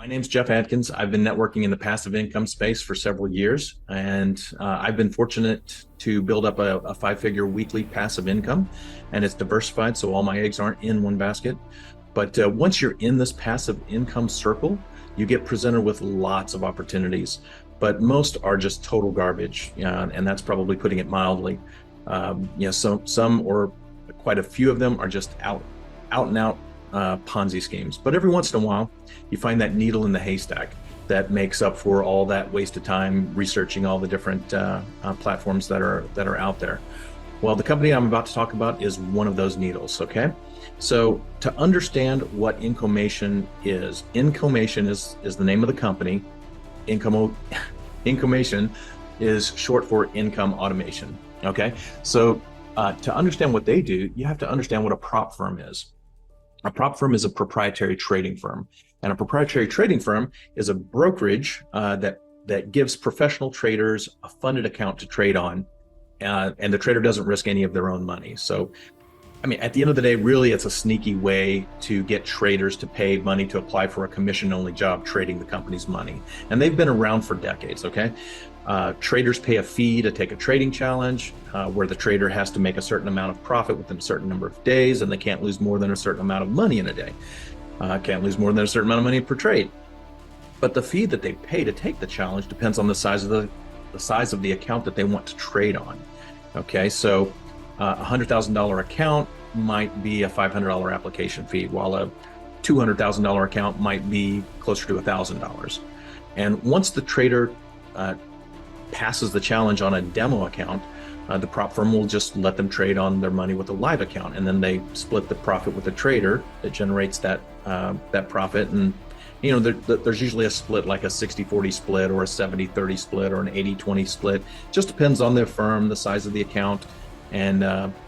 My name's Jeff Atkins. I've been networking in the passive income space for several years, and I've been fortunate to build up a five-figure weekly passive income, and it's diversified, so all my eggs aren't in one basket. But once you're in this passive income circle, you get presented with lots of opportunities, but most are just total garbage, and that's probably putting it mildly. Some or quite a few of them are just out and out Ponzi schemes. But every once in a while, you find that needle in the haystack that makes up for all that wasted time researching all the different platforms that are out there. Well, the company I'm about to talk about is one of those needles. Okay, so to understand what Incomation is the name of the company. Incomation is short for income automation. Okay, so to understand what they do, you have to understand what a prop firm is. A prop firm is a proprietary trading firm, and a proprietary trading firm is a brokerage that gives professional traders a funded account to trade on, and the trader doesn't risk any of their own money. So, I mean, at the end of the day, really, it's a sneaky way to get traders to pay money to apply for a commission-only job trading the company's money, and they've been around for decades. Okay. Traders pay a fee to take a trading challenge where the trader has to make a certain amount of profit within a certain number of days, and they can't lose more than a certain amount of money in a day. Can't lose more than a certain amount of money per trade. But the fee that they pay to take the challenge depends on the size of the account that they want to trade on. Okay, so a $100,000 account might be a $500 application fee, while a $200,000 account might be closer to $1,000. And once the trader passes the challenge on a demo account, the prop firm will just let them trade on their money with a live account, and then they split the profit with the trader that generates that profit. And there's usually a split, like a 60-40 split or a 70-30 split or an 80-20 split. Just depends on the firm, the size of the account, and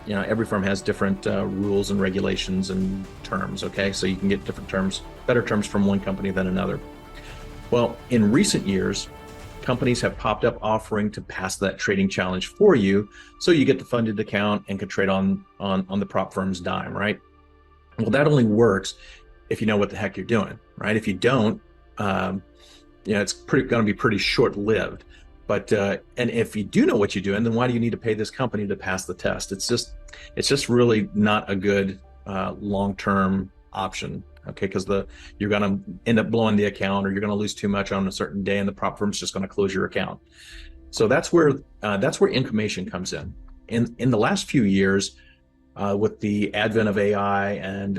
every firm has different rules and regulations and terms. Okay, so you can get different terms, better terms from one company than another. Well, in recent years, companies have popped up offering to pass that trading challenge for you, so you get the funded account and can trade on the prop firm's dime, right? Well, that only works if you know what the heck you're doing, right? If you don't, it's going to be pretty short-lived. But and if you do know what you're doing, then why do you need to pay this company to pass the test? It's just really not a good long-term option. Okay, because you're going to end up blowing the account, or you're going to lose too much on a certain day, and the prop firm's just going to close your account. So that's where Incomation comes in. In the last few years, with the advent of AI and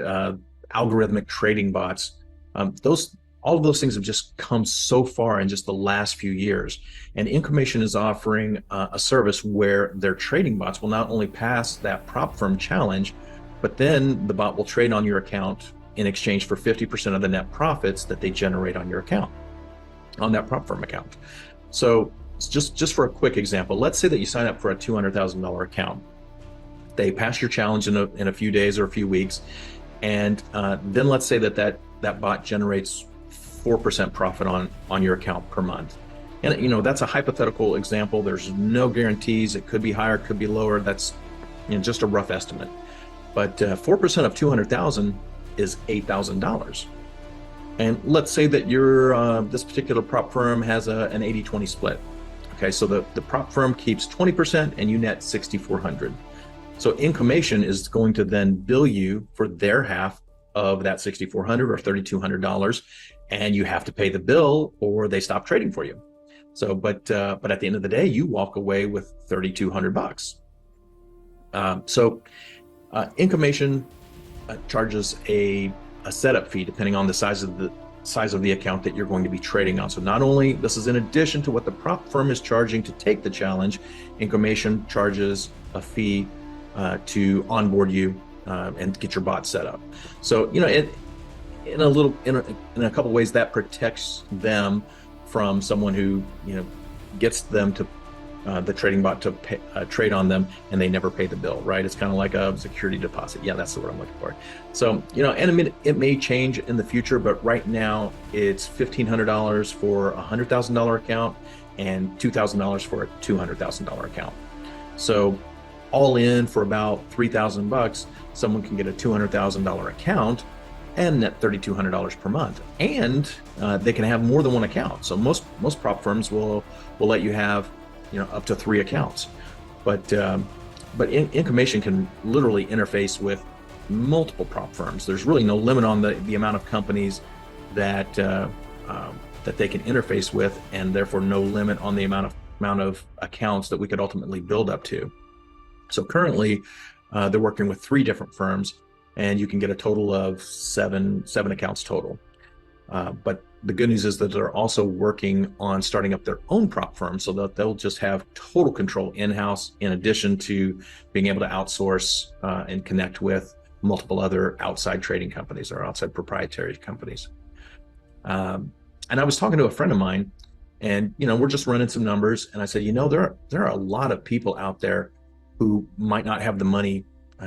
algorithmic trading bots, all of those things have just come so far in just the last few years. And Incomation is offering a service where their trading bots will not only pass that prop firm challenge, but then the bot will trade on your account in exchange for 50% of the net profits that they generate on your account, on that prop firm account. So just for a quick example, let's say that you sign up for a $200,000 account. They pass your challenge in a few days or a few weeks, and then let's say that bot generates 4% profit on your account per month. And that's a hypothetical example. There's no guarantees. It could be higher, could be lower. That's just a rough estimate. But 4% of 200,000 is $8,000. And let's say that this particular prop firm has an 80-20 split. Okay, so the prop firm keeps 20% and you net $6,400. So Incomation is going to then bill you for their half of that $6,400 or $3,200, and you have to pay the bill or they stop trading for you. So, but at the end of the day, you walk away with $3,200. Incomation charges a setup fee depending on the size of the account that you're going to be trading on. So not only, this is in addition to what the prop firm is charging to take the challenge, Incomation charges a fee to onboard you and get your bot set up. So in a couple ways, that protects them from someone who gets them to the trading bot to trade on them, and they never pay the bill, right? It's kind of like a security deposit. Yeah, that's the word I'm looking for. So, and it may change in the future, but right now it's $1,500 for a $100,000 account and $2,000 for a $200,000 account. So all in for about $3,000, someone can get a $200,000 account and net $3,200 per month. And they can have more than one account. So most prop firms will let you have, up to 3 accounts. But Incomation can literally interface with multiple prop firms. There's really no limit on the amount of companies that that they can interface with, and therefore no limit on the amount of accounts that we could ultimately build up to. So currently, they're working with 3 different firms, and you can get a total of seven accounts total. But the good news is that they're also working on starting up their own prop firm, so that they'll just have total control in-house, in addition to being able to outsource and connect with multiple other outside trading companies or outside proprietary companies. And I was talking to a friend of mine, and we're just running some numbers, and I said, there are a lot of people out there who might not have the money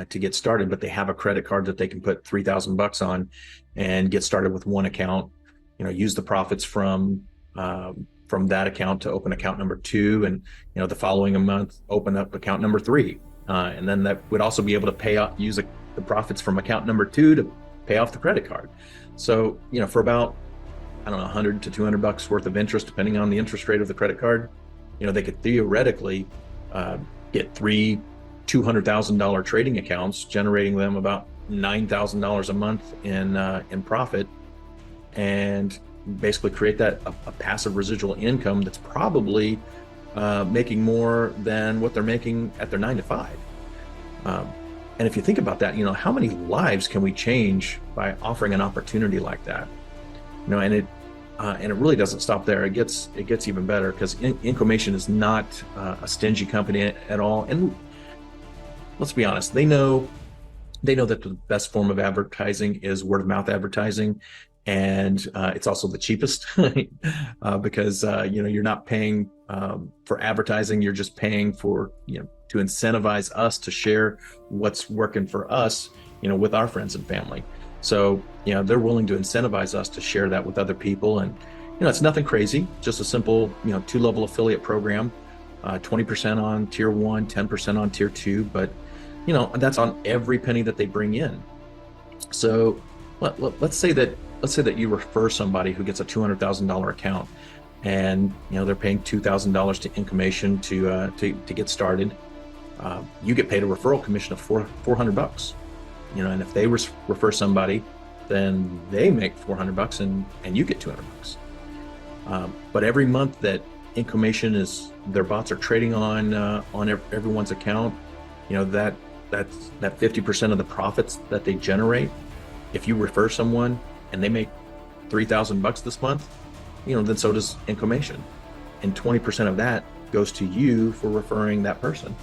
to get started, but they have a credit card that they can put $3,000 on and get started with one account. Use the profits from that account to open account number 2, and the following month open up account number 3, and then that would also be able to use the profits from account number 2 to pay off the credit card. So for about, I don't know, $100 to $200 worth of interest, depending on the interest rate of the credit card, they could theoretically get 3 $200,000 trading accounts, generating them about $9,000 a month in profit, and basically create that a passive residual income that's probably making more than what they're making at their 9 to 5. And if you think about that, how many lives can we change by offering an opportunity like that? And it really doesn't stop there. It gets even better, because Incomation is not a stingy company at all. And let's be honest, they know that the best form of advertising is word of mouth advertising, and it's also the cheapest because you're not paying for advertising. You're just paying for to incentivize us to share what's working for us with our friends and family. So they're willing to incentivize us to share that with other people, and it's nothing crazy, just a simple 2-level affiliate program, 20% on tier 1, 10% on tier 2, but that's on every penny that they bring in. So let's say that you refer somebody who gets a $200,000 account, and they're paying $2,000 to Incomation to get started. You get paid a referral commission of $400. And if they refer somebody, then they make $400 and you get $200. But every month that Incomation their bots are trading on everyone's account, that's 50% of the profits that they generate. If you refer someone and they make $3,000 this month, then so does Incomation, and 20% of that goes to you for referring that person.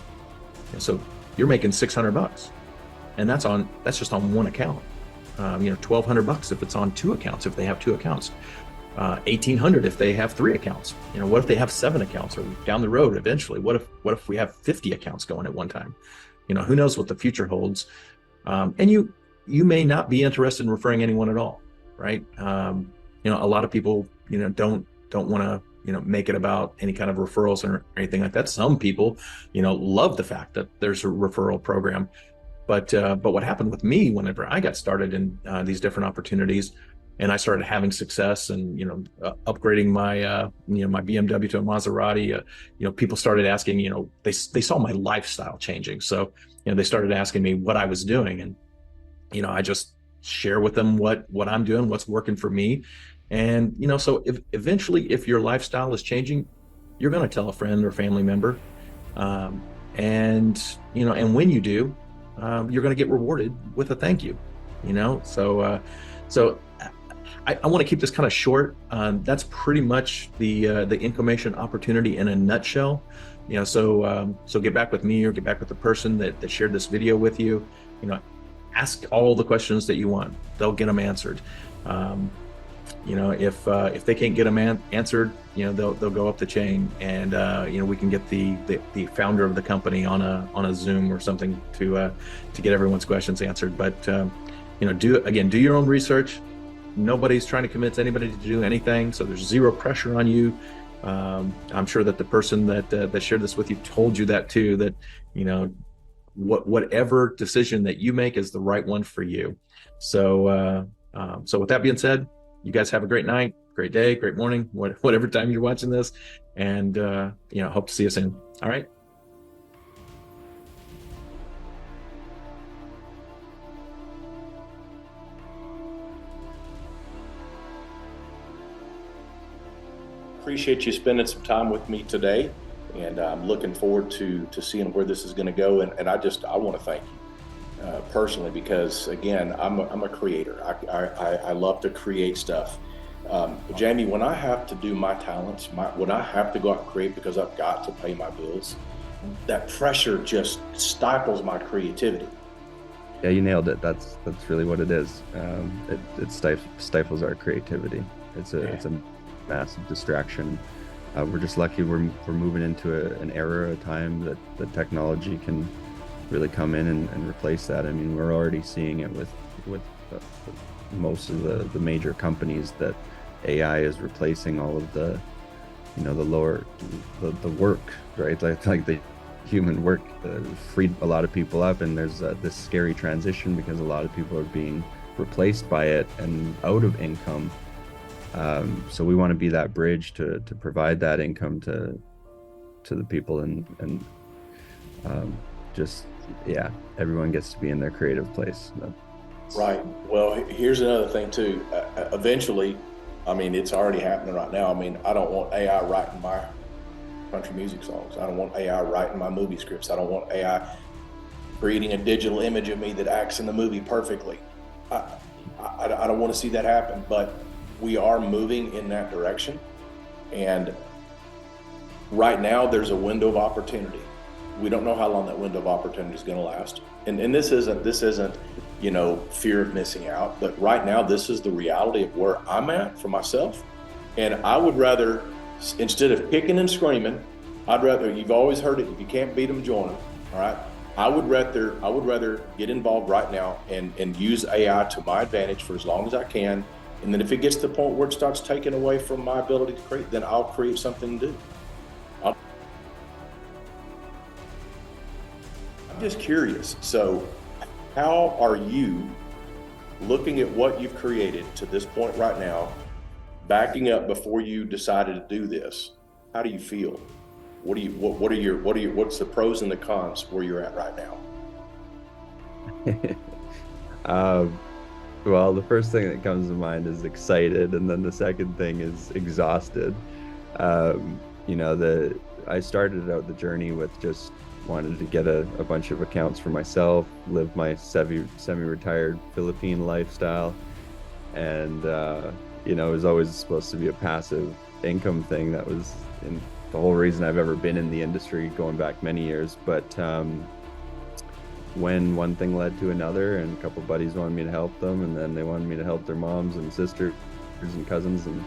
And so you're making $600, and that's just on one account. $1,200 if it's on 2 accounts, if they have 2 accounts. $1,800 if they have 3 accounts. What if they have 7 accounts, or down the road eventually? What if we have 50 accounts going at one time? Who knows what the future holds? And you may not be interested in referring anyone at all, right? A lot of people don't want to make it about any kind of referrals or anything like that. Some people love the fact that there's a referral program, but what happened with me whenever I got started in these different opportunities, and I started having success and upgrading my my BMW to a Maserati, people started asking, they saw my lifestyle changing, so they started asking me what I was doing, and I just share with them what I'm doing, what's working for me. And so eventually, if your lifestyle is changing, you're going to tell a friend or family member, and when you do, you're going to get rewarded with a thank you. So I want to keep this kind of short. That's pretty much the Incomation opportunity in a nutshell. So get back with me, or get back with the person that shared this video with you. Ask all the questions that you want. They'll get them answered. If they can't get them answered, they'll go up the chain, and we can get the founder of the company on a Zoom or something to get everyone's questions answered. But do your own research. Nobody's trying to convince anybody to do anything, so there's zero pressure on you. I'm sure that the person that shared this with you told you that too, that whatever decision that you make is the right one for you. So So with that being said, you guys have a great night, great day, great morning, whatever time you're watching this, and hope to see you soon. All right. Appreciate you spending some time with me today, and I'm looking forward to seeing where this is going to go. And I want to thank you personally, because again, I'm a creator. I love to create stuff. Jamie, when I have to do my talents, when I have to go out and create because I've got to pay my bills, that pressure just stifles my creativity. Yeah, you nailed it. That's really what it is. It stifles our creativity. It's a massive distraction. We're just lucky we're moving into an era, a time that the technology can really come in and replace that. I mean, we're already seeing it with uh, most of the major companies that AI is replacing all of the work, right? Like the human work freed a lot of people up, and there's this scary transition because a lot of people are being replaced by it and out of income. So we want to be that bridge to provide that income to the people, and just yeah, everyone gets to be in their creative place. Right. Well, here's another thing too. Eventually, I mean, it's already happening right now. I mean, I don't want AI writing my country music songs. I don't want AI writing my movie scripts. I don't want AI creating a digital image of me that acts in the movie perfectly. I, I don't want to see that happen, but we are moving in that direction. And right now, there's a window of opportunity. We don't know how long that window of opportunity is going to last. And this isn't, fear of missing out. But right now, this is the reality of where I'm at for myself. And I would rather, instead of kicking and screaming, you've always heard it, if you can't beat them, join them. All right. I would rather get involved right now and use AI to my advantage for as long as I can. And then if it gets to the point where it starts taking away from my ability to create, then I'll create something new. I'm just curious. So how are you looking at what you've created to this point right now, backing up before you decided to do this? How do you feel? What's the pros and the cons where you're at right That. Well, the first thing that comes to mind is excited, and then the second thing is exhausted. I started out the journey with just wanted to get a bunch of accounts for myself, live my semi-retired Philippine lifestyle, and it was always supposed to be a passive income thing. That was the whole reason I've ever been in the industry, going back many years. But when one thing led to another, and a couple buddies wanted me to help them, and then they wanted me to help their moms and sisters and cousins, and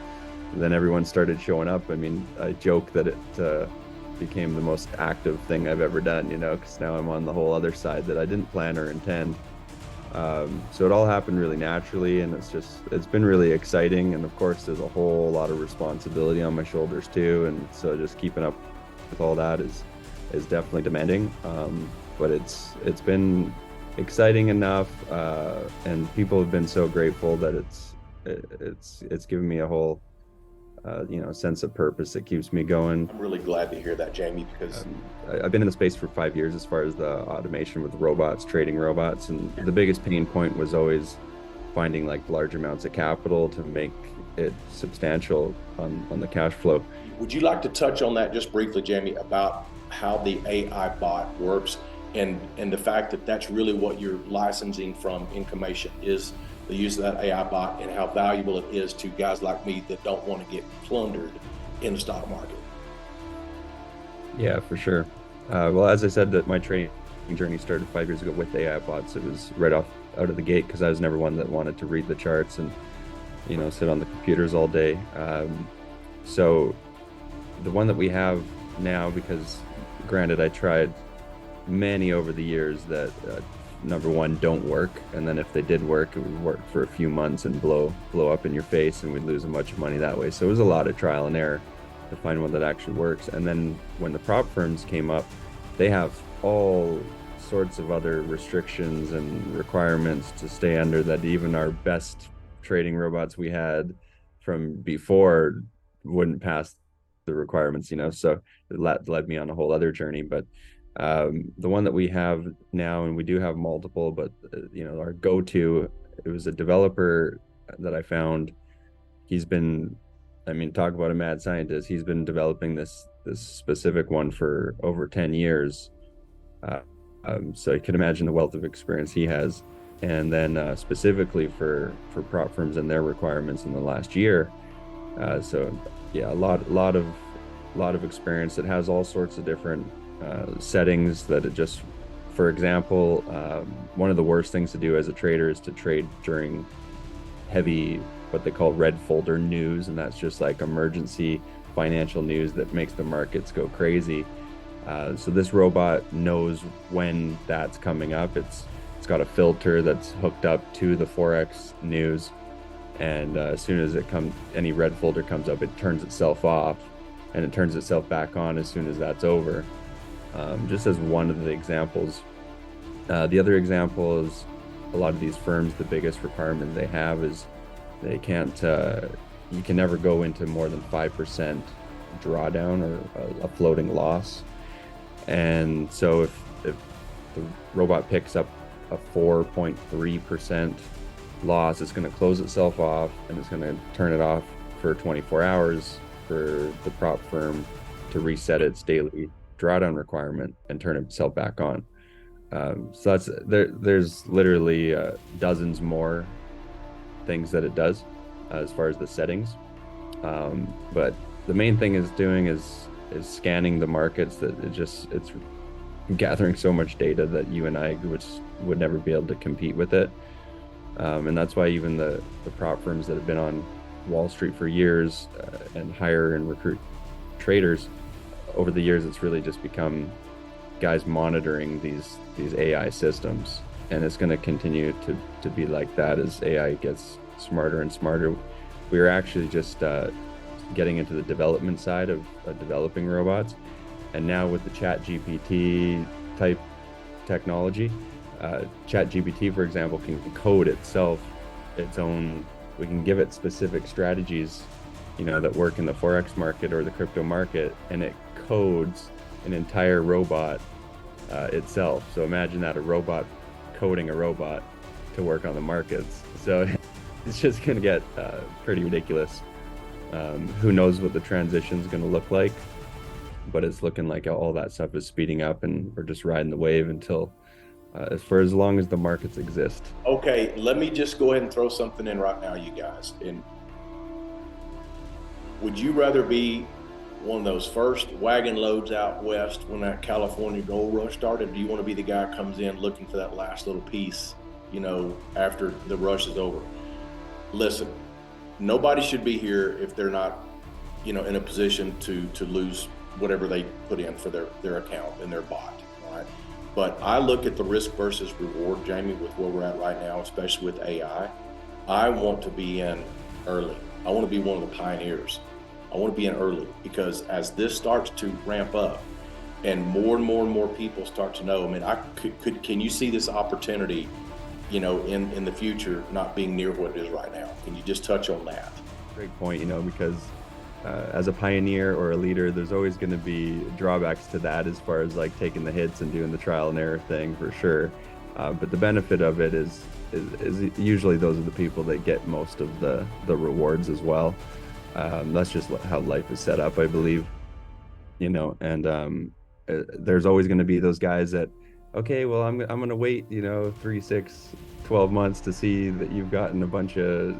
then everyone started showing up. I mean, I joke that it became the most active thing I've ever done, because now I'm on the whole other side that I didn't plan or intend. So it all happened really naturally, and it's been really exciting. And of course, there's a whole lot of responsibility on my shoulders too, and so just keeping up with all that is definitely demanding. But it's been exciting enough, and people have been so grateful that it's given me a whole sense of purpose that keeps me going. I'm really glad to hear that, Jamie, because I've been in the space for 5 years as far as the automation with robots, trading robots, and the biggest pain point was always finding like large amounts of capital to make it substantial on the cash flow. Would you like to touch on that just briefly, Jamie, about how the AI bot works, and the fact that that's really what you're licensing from Incomation is the use of that AI bot, and how valuable it is to guys like me that don't want to get plundered in the stock market? Yeah, for sure. Well, as I said, that my training journey started 5 years ago with AI bots. It was right out of the gate because I was never one that wanted to read the charts and sit on the computers all day. So the one that we have now, because granted I tried many over the years that number one don't work, and then if they did work, it would work for a few months and blow up in your face, and we'd lose a bunch of money that way. So it was a lot of trial and error to find one that actually works. And then when the prop firms came up, they have all sorts of other restrictions and requirements to stay under that even our best trading robots we had from before wouldn't pass the requirements, so it led me on a whole other journey. But the one that we have now, and we do have multiple, but our go-to, it was a developer that I found. He's been, I mean, talk about a mad scientist. He's been developing this specific one for over 10 years. Uh, so you can imagine the wealth of experience he has. And then specifically for prop firms and their requirements in the last year. So yeah, a lot of experience. It has all sorts of different settings that it just, for example, one of the worst things to do as a trader is to trade during heavy, what they call red folder news, and that's just like emergency financial news that makes the markets go crazy. So this robot knows when that's coming up. It's got a filter that's hooked up to the Forex news, and as soon as any red folder comes up, it turns itself off, and it turns itself back on as soon as that's over. Just as one of the examples. The other example is a lot of these firms, the biggest requirement they have is they can't, you can never go into more than 5% drawdown or a floating loss. And so if the robot picks up a 4.3% loss, it's going to close itself off, and it's going to turn it off for 24 hours for the prop firm to reset its daily drawdown requirement and turn itself back on. So there's literally dozens more things that it does as far as the settings. But the main thing is scanning the markets. That it's gathering so much data that you and I would never be able to compete with it. And that's why even the prop firms that have been on Wall Street for years and hire and recruit traders over the years, it's really just become guys monitoring these AI systems, and it's going to continue to be like that as AI gets smarter and smarter. We are actually just getting into the development side of developing robots, and now with the ChatGPT type technology, ChatGPT, for example, can code itself its own. We can give it specific strategies, that work in the Forex market or the crypto market, and it codes an entire robot itself. So imagine that, a robot coding a robot to work on the markets. So it's just going to get pretty ridiculous. Who knows what the transition is going to look like, but it's looking like all that stuff is speeding up, and we're just riding the wave until for as long as the markets exist. Okay, let me just go ahead and throw something in right now, you guys. And would you rather be one of those first wagon loads out west when that California gold rush started? Do you want to be the guy who comes in looking for that last little piece, after the rush is over? Listen, nobody should be here if they're not, in a position to lose whatever they put in for their account and their bot, all right? But I look at the risk versus reward, Jamie, with where we're at right now, especially with AI. I want to be in early. I want to be one of the pioneers. I want to be in early, because as this starts to ramp up and more people start to know, can you see this opportunity, in the future not being near what it is right now? Can you just touch on that? Great point, because as a pioneer or a leader, there's always going to be drawbacks to that, as far as like taking the hits and doing the trial and error thing, for sure. But the benefit of it is usually those are the people that get most of the rewards as well. That's just how life is set up, I believe. And there's always going to be those guys that, okay, well, I'm going to wait, 3, 6, 12 months to see that you've gotten a bunch of,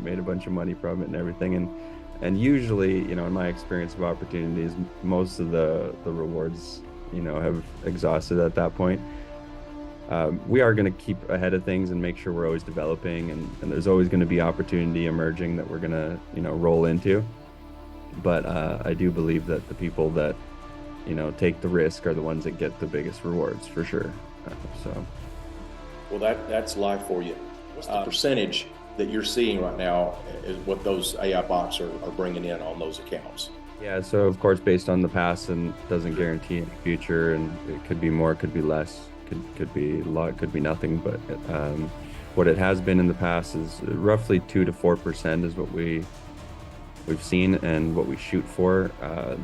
made a bunch of money from it and everything. And usually, in my experience of opportunities, most of the rewards, have exhausted at that point. We are going to keep ahead of things and make sure we're always developing, and there's always going to be opportunity emerging that we're going to, roll into. But I do believe that the people that, take the risk are the ones that get the biggest rewards, for sure. Well, that's life for you. What's the percentage that you're seeing right now is what those AI bots are bringing in on those accounts? Yeah, so of course, based on the past, and doesn't guarantee any future, and it could be more, could be less, could be a lot, could be nothing. But what it has been in the past is roughly 2 to 4% is what we've seen and what we shoot for.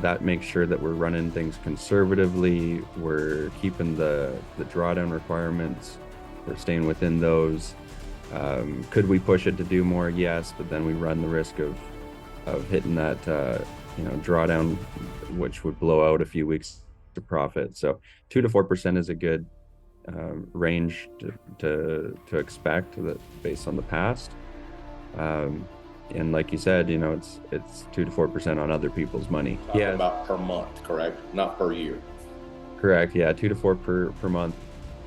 That makes sure that we're running things conservatively. We're keeping the drawdown requirements. We're staying within those. Could we push it to do more? Yes, but then we run the risk of hitting that drawdown, which would blow out a few weeks to profit. So 2 to 4% is a good range to expect that based on the past. And like you said, it's 2 to 4% on other people's money. Talking about per month, correct? Not per year. Correct. Yeah, 2 to 4 per month.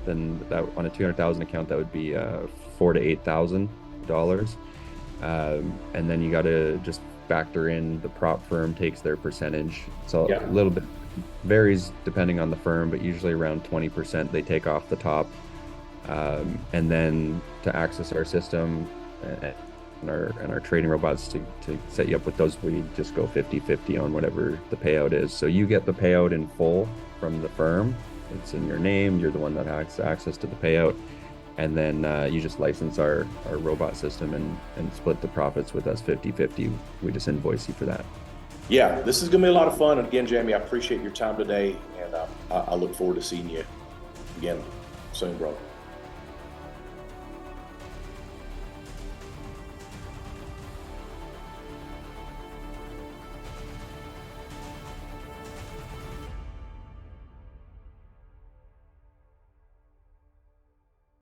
Then that on a 200,000 account, that would be $4,000 to $8,000. And then you got to just factor in the prop firm takes their percentage. So a little bit varies depending on the firm, but usually around 20% they take off the top. And then to access our system and our trading robots to set you up with those, we just go 50-50 on whatever the payout is. So you get the payout in full from the firm. It's in your name. You're the one that has access to the payout. And then you just license our robot system and split the profits with us 50-50. We just invoice you for that. Yeah, this is going to be a lot of fun. And again, Jamie, I appreciate your time today. And I look forward to seeing you again soon, bro.